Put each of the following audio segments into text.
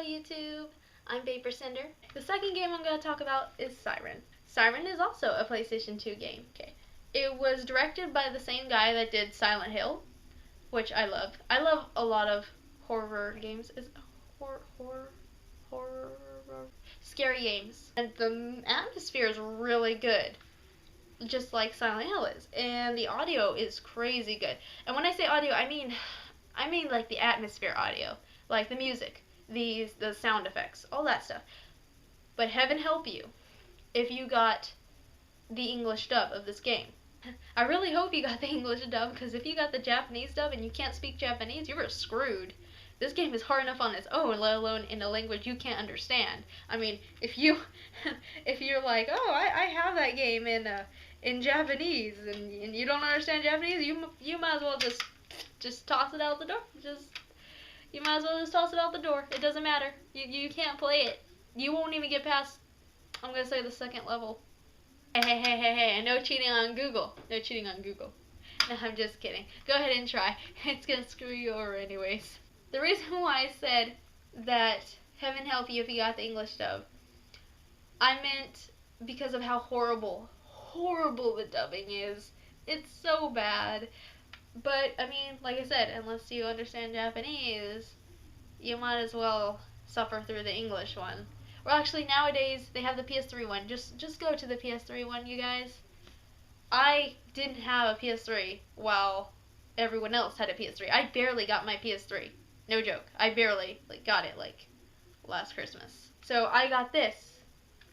Hello YouTube, I'm Paper Cinder. The second game I'm going to talk about is Siren. Siren is also a PlayStation 2 game. Okay. It was directed by the same guy that did Silent Hill, which I love. I love a lot of horror games. Horror scary games. And the atmosphere is really good, just like Silent Hill is. And the audio is crazy good. And when I say audio, I mean like the atmosphere audio, like the music, the sound effects, all that stuff. But heaven help you if you got the English dub of this game. I really hope you got the English dub, because if you got the Japanese dub and you can't speak Japanese, you were screwed. This game is hard enough on its own, let alone in a language you can't understand. I mean, if you're like, oh, I have that game in Japanese, and you don't understand Japanese, you might as well just toss it out the door. You might as well just toss it out the door. It doesn't matter. You can't play it. You won't even get past, I'm gonna say, the second level. Hey, no cheating on Google. No cheating on Google. No, I'm just kidding. Go ahead and try. It's gonna screw you over anyways. The reason why I said that heaven help you if you got the English dub, I meant because of how horrible the dubbing is. It's so bad. But, I mean, like I said, unless you understand Japanese, you might as well suffer through the English one. Well, actually, nowadays, they have the PS3 one. Just go to the PS3 one, you guys. I didn't have a PS3 while everyone else had a PS3. I barely got my PS3. No joke. I barely got it, last Christmas. So I got this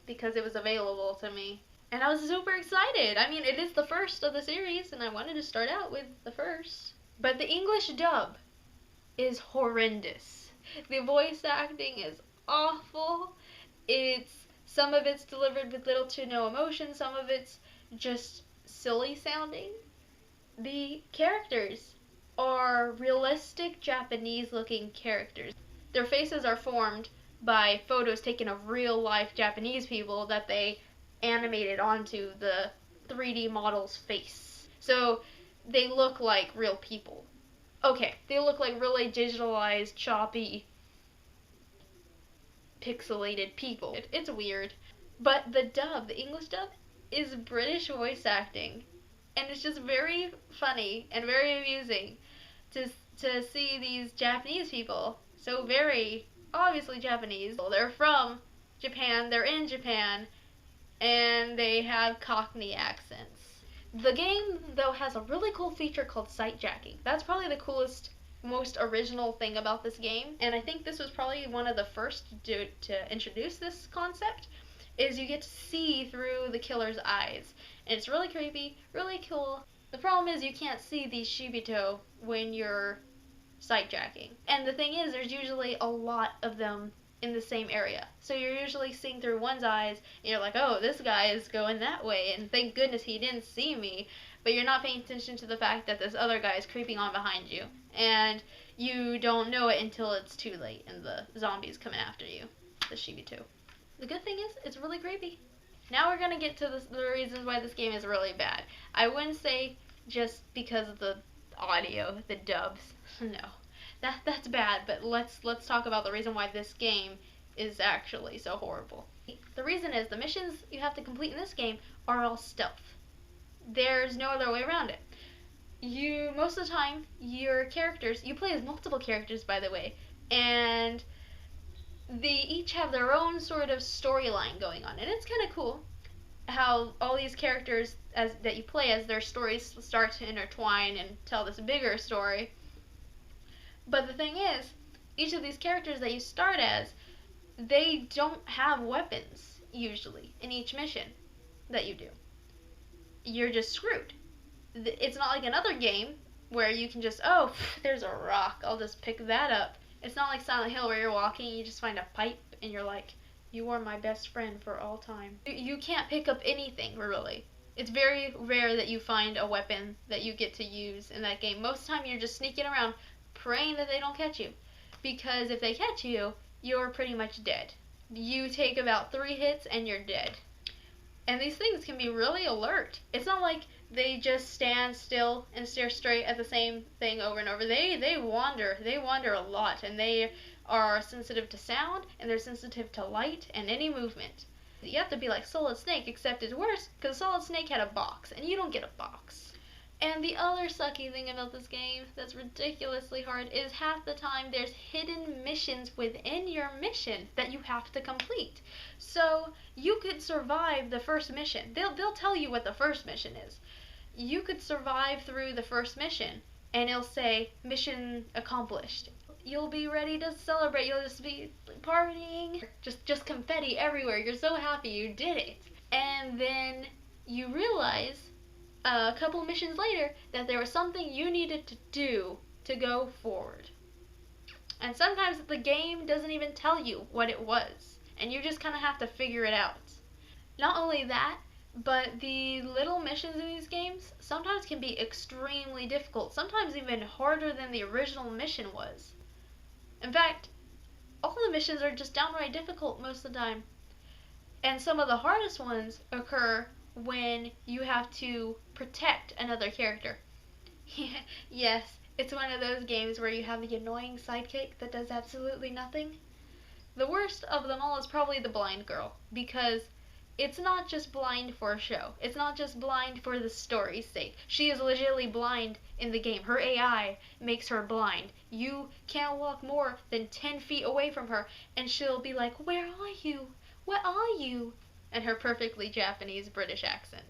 because it was available to me. And I was super excited. I mean, it is the first of the series, and I wanted to start out with the first. But the English dub is horrendous. The voice acting is awful. Some of it's delivered with little to no emotion. Some of it's just silly sounding. The characters are realistic Japanese-looking characters. Their faces are formed by photos taken of real-life Japanese people that they animated onto the 3D model's face. So they look like real people. Okay, they look like really digitalized, choppy, pixelated people. It's weird. But the English dub, is British voice acting. And it's just very funny and very amusing to see these Japanese people, so very obviously Japanese. They're from Japan, they're in Japan, and they have Cockney accents. The game, though, has a really cool feature called sight jacking. That's probably the coolest, most original thing about this game, and I think this was probably one of the first to introduce this concept, is you get to see through the killer's eyes. And it's really creepy, really cool. The problem is you can't see these Shibito when you're sight jacking. And the thing is, there's usually a lot of them in the same area. So you're usually seeing through one's eyes, and you're like, oh, this guy is going that way, and thank goodness he didn't see me. But you're not paying attention to the fact that this other guy is creeping on behind you. And you don't know it until it's too late, and the zombie's coming after you, the Shibito. The good thing is, it's really creepy. Now we're going to get to the reasons why this game is really bad. I wouldn't say just because of the audio, the dubs. No, that's bad, but let's talk about the reason why this game is actually so horrible. The reason is the missions you have to complete in this game are all stealth. There's no other way around it. Most of the time, your characters, you play as multiple characters, by the way, and they each have their own sort of storyline going on, and it's kind of cool how all these characters that you play as, their stories start to intertwine and tell this bigger story. But the thing is, each of these characters that you start as, they don't have weapons usually in each mission that you do. You're just screwed. It's not like another game where you can just, oh, there's a rock, I'll just pick that up. It's not like Silent Hill where you're walking and you just find a pipe and you're like, you are my best friend for all time. You can't pick up anything, really. It's very rare that you find a weapon that you get to use in that game. Most of the time you're just sneaking around praying that they don't catch you. Because if they catch you, you're pretty much dead. You take about 3 hits and you're dead. And these things can be really alert. It's not like they just stand still and stare straight at the same thing over and over. They wander. They wander a lot, and they are sensitive to sound, and they're sensitive to light and any movement. You have to be like Solid Snake, except it's worse because Solid Snake had a box, and you don't get a box. And the other sucky thing about this game that's ridiculously hard is half the time there's hidden missions within your mission that you have to complete. So you could survive the first mission. They'll tell you what the first mission is. You could survive through the first mission, and it'll say mission accomplished. You'll be ready to celebrate. You'll just be partying, just confetti everywhere. You're so happy you did it. And then you realize a couple missions later that there was something you needed to do to go forward. And sometimes the game doesn't even tell you what it was, and you just kind of have to figure it out. Not only that, but the little missions in these games sometimes can be extremely difficult, sometimes even harder than the original mission was. In fact, all the missions are just downright difficult most of the time. And some of the hardest ones occur when you have to protect another character. Yes, it's one of those games where you have the annoying sidekick that does absolutely nothing. The worst of them all is probably the blind girl, because it's not just blind for a show. It's not just blind for the story's sake. She is legitimately blind in the game. Her AI makes her blind. You can't walk more than 10 feet away from her, and she'll be like, "Where are you? What are you?" in her perfectly Japanese British accent.